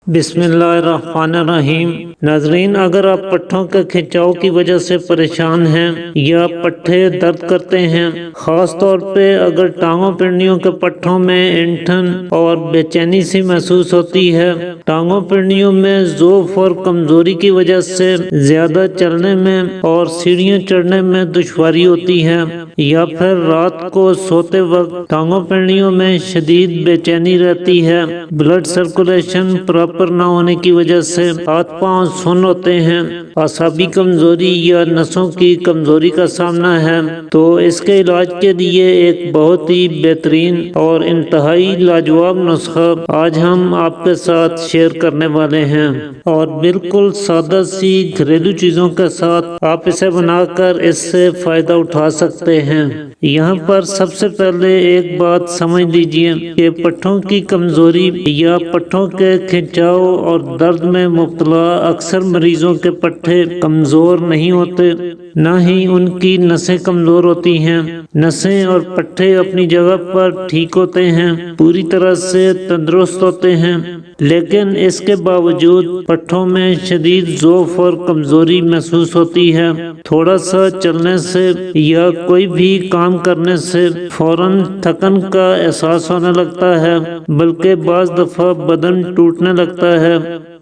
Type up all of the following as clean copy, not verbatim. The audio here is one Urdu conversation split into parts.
بسم اللہ الرحمن الرحیم۔ ناظرین، اگر آپ پٹھوں کے کھنچاؤ کی وجہ سے پریشان ہیں یا پٹھے درد کرتے ہیں، خاص طور پہ اگر ٹانگوں پنڈلیوں کے پٹھوں میں اینٹھن اور بے چینی سی محسوس ہوتی ہے، ٹانگوں پنڈلیوں میں ضعف اور کمزوری کی وجہ سے زیادہ چلنے میں اور سیڑھیاں چڑھنے میں دشواری ہوتی ہے، یا پھر رات کو سوتے وقت ٹانگوں پنڈلیوں میں شدید بے چینی رہتی ہے، بلڈ سرکولیشن پراپر نہ ہونے کی وجہ سے ہاتھ پاؤں سن ہوتے ہیں، اعصابی کمزوری یا نسوں کی کمزوری کا سامنا ہے، تو اس کے علاج کے لیے ایک بہت ہی بہترین اور انتہائی لاجواب نسخہ آج ہم آپ کے ساتھ شیئر کرنے والے ہیں، اور بالکل سادہ سی گھریلو چیزوں کے ساتھ آپ اسے بنا کر اس سے فائدہ اٹھا سکتے ہیں۔ یہاں پر سب سے پہلے ایک بات سمجھ لیجئے کہ پٹھوں کی کمزوری یا پٹھوں کے کھنچاؤ اور درد میں مبتلا اکثر مریضوں کے پٹھے کمزور نہیں ہوتے، نہ ہی ان کی نسیں کمزور ہوتی ہیں۔ نسیں اور پٹھے اپنی جگہ پر ٹھیک ہوتے ہیں، پوری طرح سے تندرست ہوتے ہیں، لیکن اس کے باوجود پٹھوں میں شدید ضعف اور کمزوری محسوس ہوتی ہے۔ تھوڑا سا چلنے سے یا کوئی بھی کام کرنے سے فوراً تھکن کا احساس ہونے لگتا ہے، بلکہ بعض دفعہ بدن ٹوٹنے لگتا ہے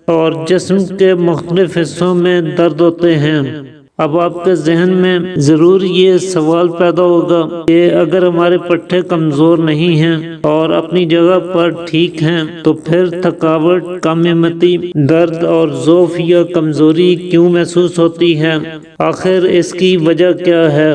اور جسم کے مختلف حصوں میں درد ہوتے ہیں۔ اب آپ کے ذہن میں ضرور یہ سوال پیدا ہوگا کہ اگر ہمارے پٹھے کمزور نہیں ہیں اور اپنی جگہ پر ٹھیک ہیں تو پھر تھکاوٹ، کم ہمتی، درد اور ضعف یا کمزوری کیوں محسوس ہوتی ہے؟ آخر اس کی وجہ کیا ہے؟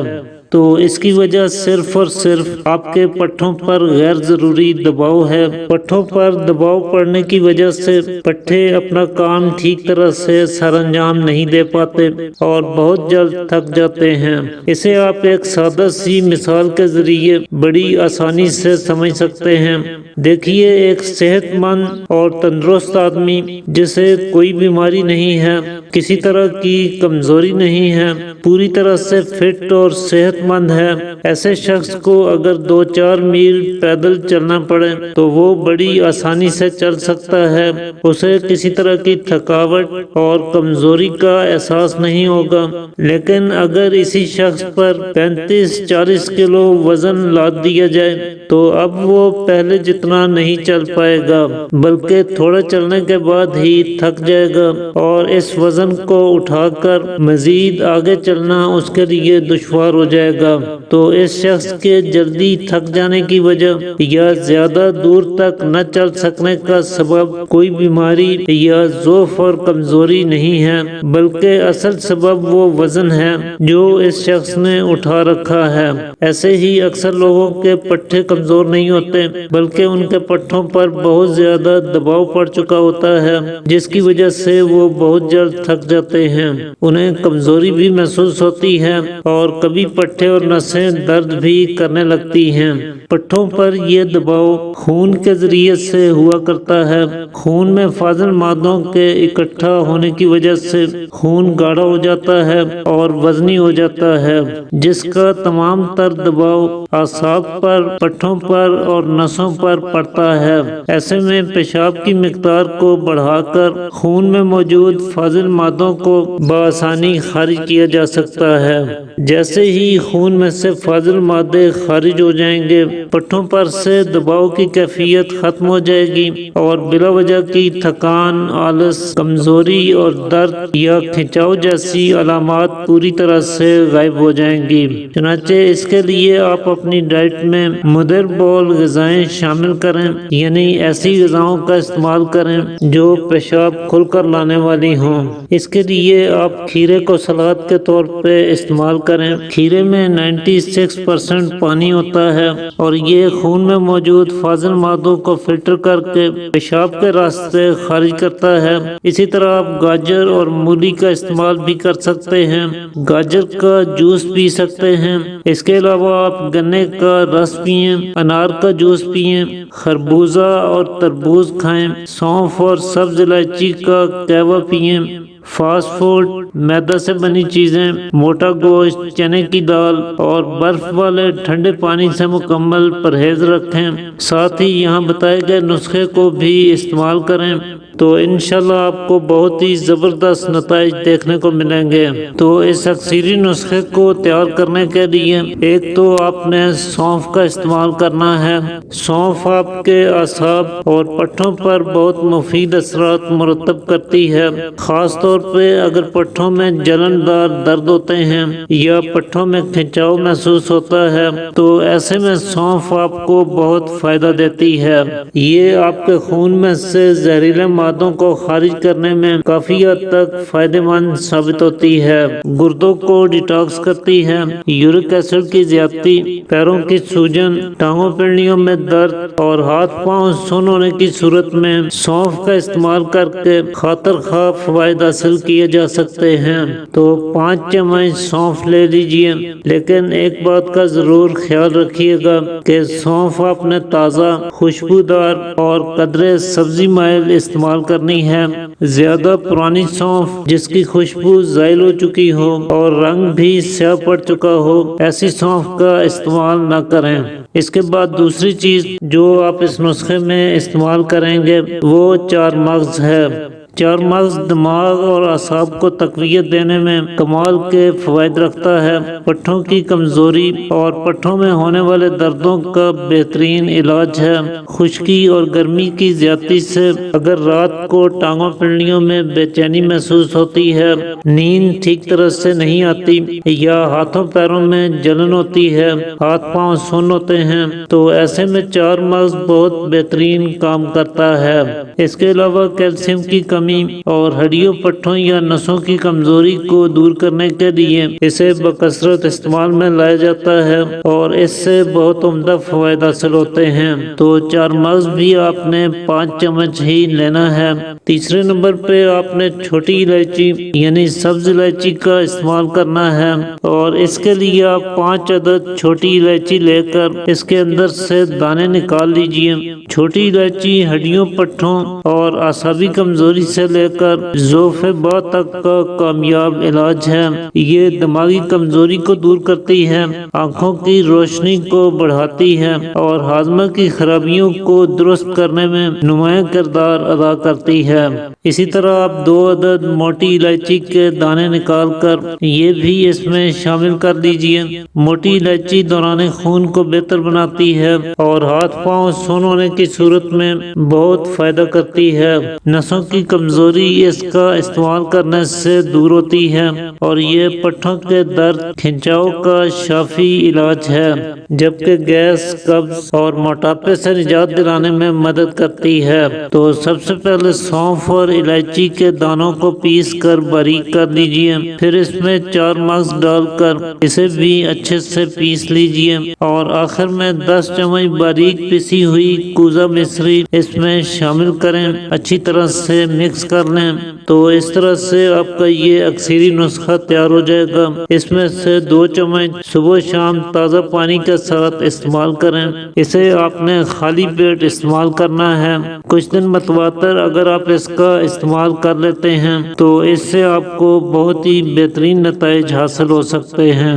تو اس کی وجہ صرف اور صرف آپ کے پٹھوں پر غیر ضروری دباؤ ہے۔ پٹھوں پر دباؤ پڑنے کی وجہ سے پٹھے اپنا کام ٹھیک طرح سے سر انجام نہیں دے پاتے اور بہت جلد تھک جاتے ہیں۔ اسے آپ ایک سادہ سی مثال کے ذریعے بڑی آسانی سے سمجھ سکتے ہیں۔ دیکھیے، ایک صحت مند اور تندرست آدمی جسے کوئی بیماری نہیں ہے، کسی طرح کی کمزوری نہیں ہے، پوری طرح سے فٹ اور صحت مند ہے، ایسے شخص کو اگر 2-4 میل پیدل چلنا پڑے تو وہ بڑی آسانی سے چل سکتا ہے، اسے کسی طرح کی تھکاوٹ اور کمزوری کا احساس نہیں ہوگا۔ لیکن اگر اسی شخص پر 35-40 کلو وزن لاد دیا جائے تو اب وہ پہلے جتنا نہیں چل پائے گا، بلکہ تھوڑا چلنے کے بعد ہی تھک جائے گا، اور اس وزن کو اٹھا کر مزید آگے چلنا اس کے لیے دشوار ہو جائے گا۔ تو اس شخص کے جلدی تھک جانے کی وجہ یا زیادہ دور تک نہ چل سکنے کا سبب کوئی بیماری یا ضعف اور کمزوری نہیں ہے، بلکہ اصل سبب وہ وزن ہے جو اس شخص نے اٹھا رکھا ہے۔ ایسے ہی اکثر لوگوں کے پٹھے کمزور نہیں ہوتے، بلکہ ان کے پٹھوں پر بہت زیادہ دباؤ پڑ چکا ہوتا ہے، جس کی وجہ سے وہ بہت جلد تھک جاتے ہیں، انہیں کمزوری بھی محسوس ہوتی ہے اور کبھی پٹھے اور نسیں درد بھی کرنے لگتی ہیں۔ پٹھوں پر یہ دباؤ خون کے ذریعے سے ہوا کرتا ہے۔ خون میں فاضل مادوں کے اکٹھا ہونے کی وجہ سے خون گاڑھا ہو جاتا ہے اور وزنی ہو جاتا ہے، جس کا تمام تر دباؤ اعصاب پر، پٹھوں پر اور نسوں پر پڑتا ہے۔ ایسے میں پیشاب کی مقدار کو بڑھا کر خون میں موجود فاضل مادوں کو بآسانی خارج کیا جا سکتا ہے۔ جیسے ہی خون میں سے فاضل مادے خارج ہو جائیں گے، پٹھوں پر سے دباؤ کی کیفیت ختم ہو جائے گی اور بلا وجہ کی تھکان، آلس، کمزوری اور درد یا کھنچاؤ جیسی علامات پوری طرح سے غائب ہو جائیں گی۔ چنانچہ اس کے لیے آپ اپنی ڈائٹ میں مدر بول غذائیں شامل کریں، یعنی ایسی غذاؤں کا استعمال کریں جو پیشاب کھل کر لانے والی ہوں۔ اس کے لیے آپ کھیرے کو سلاد کے طور پہ استعمال کریں۔ کھیرے میں 96% پانی ہوتا ہے اور یہ خون میں موجود فاضل مادوں کو فلٹر کر کے پیشاب کے راستے خارج کرتا ہے۔ اسی طرح آپ گاجر اور مولی کا استعمال بھی کر سکتے ہیں، گاجر کا جوس پی سکتے ہیں۔ اس کے علاوہ آپ گنے کا رس پئیں، انار کا جوس پئیں، خربوزہ اور تربوز کھائیں، سونف اور سبز الائچی کا قہوہ پئیں۔ فاسٹ فوڈ، میدا سے بنی چیزیں، موٹا گوشت، چنے کی دال اور برف والے ٹھنڈے پانی سے مکمل پرہیز رکھیں۔ ساتھ ہی یہاں بتائے گئے نسخے کو بھی استعمال کریں۔ تو انشاءاللہ آپ کو بہت ہی زبردست نتائج دیکھنے کو ملیں گے۔ تو اس اکثری نسخے کو تیار کرنے کے لیے ایک تو آپ نے سونف کا استعمال کرنا ہے۔ سونف آپ کے اعصاب اور پٹھوں پر بہت مفید اثرات مرتب کرتی ہے، خاص طور پہ اگر پٹھوں میں جلن دار درد ہوتے ہیں یا پٹھوں میں کھنچاؤ محسوس ہوتا ہے تو ایسے میں سونف آپ کو بہت فائدہ دیتی ہے۔ یہ آپ کے خون میں سے زہریلے مادوں کو خارج کرنے میں کافی حد تک فائدہ مند ثابت ہوتی ہے، گردوں کو ڈیٹاکس کرتی ہے، یورک ایسڈ کی زیادتی، پیروں کی سوجن، ٹانگوں پنڈلیوں میں درد اور ہاتھ پاؤں سن ہونے کی صورت میں سونف کا استعمال کر کے خاطر خواہ فوائد حاصل کیے جا سکتے ہیں۔ تو 5 چمچ سونف لے لیجئے، لیکن ایک بات کا ضرور خیال رکھیے گا کہ سونف آپ نے تازہ، خوشبودار اور قدرے سبزی مائل استعمال کرنی ہے۔ زیادہ پرانی سونف جس کی خوشبو زائل ہو چکی ہو اور رنگ بھی سیاہ پڑ چکا ہو، ایسی سونف کا استعمال نہ کریں۔ اس کے بعد دوسری چیز جو آپ اس نسخے میں استعمال کریں گے وہ 4 مغز ہے۔ 4 مغز دماغ اور اعصاب کو تقویت دینے میں کمال کے فوائد رکھتا ہے، پٹھوں کی کمزوری اور پٹھوں میں ہونے والے دردوں کا بہترین علاج ہے۔ خشکی اور گرمی کی زیادتی سے اگر رات کو ٹانگوں پنڈلیوں میں بے چینی محسوس ہوتی ہے، نیند ٹھیک طرح سے نہیں آتی یا ہاتھوں پیروں میں جلن ہوتی ہے، ہاتھ پاؤں سن ہوتے ہیں، تو ایسے میں 4 مغز بہت بہترین کام کرتا ہے۔ اس کے علاوہ کیلشیم کی کمی اور ہڈیوں، پٹھوں یا نسوں کی کمزوری کو دور کرنے کے لیے اسے بکثرت استعمال میں لایا جاتا ہے اور اس سے بہت عمدہ فوائد حاصل ہوتے ہیں۔ تو 4 مغز بھی آپ نے 5 چمچ ہی لینا ہے۔ تیسرے نمبر پہ آپ نے چھوٹی الائچی یعنی سبز الائچی کا استعمال کرنا ہے اور اس کے لیے آپ 5 عدد چھوٹی الائچی لے کر اس کے اندر سے دانے نکال لیجئے۔ چھوٹی الائچی ہڈیوں، پٹھوں اور اعصابی کمزوری سے لے کر ضعف باں تک کا کامیاب علاج ہے۔ یہ دماغی کمزوری کو دور کرتی ہے، آنکھوں کی روشنی کو بڑھاتی ہے اور ہاضمہ کی خرابیوں کو درست کرنے میں نمایاں کردار ادا کرتی ہے۔ اسی طرح آپ 2 عدد موٹی الائچی کے دانے نکال کر یہ بھی اس میں شامل کر لیجئے۔ موٹی الائچی دوران خون کو بہتر بناتی ہے اور ہاتھ پاؤں سون ہونے کی صورت میں بہت فائدہ کرتی ہے۔ نسوں کی کمزوری اس کا استعمال کرنے سے دور ہوتی ہے اور یہ پٹھوں کے درد، کھنچاؤ کا شافی علاج ہے، جبکہ گیس، قبض اور موٹاپے سے نجات دلانے میں مدد کرتی ہے۔ تو سب سے پہلے سونف اور الائچی کے دانوں کو پیس کر باریک کر لیجئے، پھر اس میں 4 مغز ڈال کر اسے بھی اچھے سے پیس لیجئے اور آخر میں 10 چمچ باریک پسی ہوئی کوزہ مصری اس میں شامل کریں، اچھی طرح سے مکس کر لیں۔ تو اس طرح سے آپ کا یہ اکثری نسخہ تیار ہو جائے گا۔ اس میں سے 2 چمچ صبح و شام تازہ پانی کے ساتھ استعمال کریں۔ اسے آپ نے خالی پیٹ استعمال کرنا ہے۔ کچھ دن متواتر اگر آپ اس کا استعمال کر لیتے ہیں تو اس سے آپ کو بہت ہی بہترین نتائج حاصل ہو سکتے ہیں۔